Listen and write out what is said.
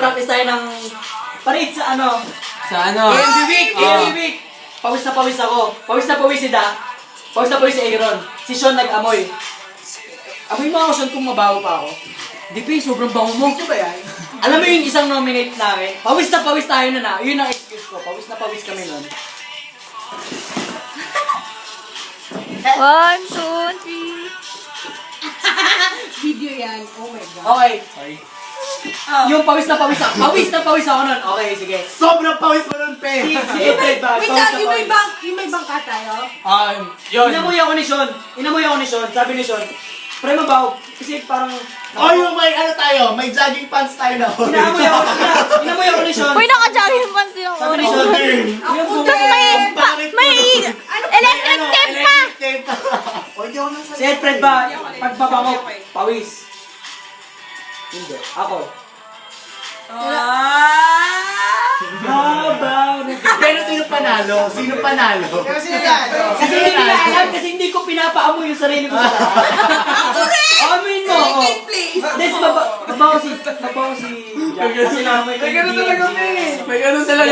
mag-practice tayo ng parit sa ano. Sa ano? AMV week! AMV week! Pawis na pawis ako. Pawis na pawis si Da. Pawis na pawis si Aaron. Si Sean nag-amoy. Amoy mo ako, Sean, kung mabaho pa ako. Di pa sobrang bango mo. Ito ba yan? Alam mo yung isang nominate namin? Pawis na pawis tayo na. Yun ang excuse ko. Pawis na pawis kami nun. 1, 2, 3. Video yan. Oh my God. Okay. Yung pawis na pawis ako. Pawis na pawis ako nun. Okay, sige. Sobrang pawis mo nun, pe. Si Edred ba? Wait Pawis lang, na yung pawis. may bangka tayo? Yun. Inamoy ako ni Sean. Inamoy ako ni Sean. Sabi ni Sean, pre mabaho. Kasi parang... Oh, yung may ano tayo, may jogging pants tayo na. Inamoy ako ni Sean. Uy, naka-jogging pants din ako. Sabi ni Sean, Tapos may electric tape pa. si Edred ba? Pagbabango, pawis. Hindi. Ako. Pero sino panalo? Sino panalo? Kasi hindi nila alam, kasi hindi ko pinapaamoy yung sarili ko sa taas. Amoy mo ako. Des, mabaho si Jack. Kasi naamoy ko yung DMG. May ganun talaga.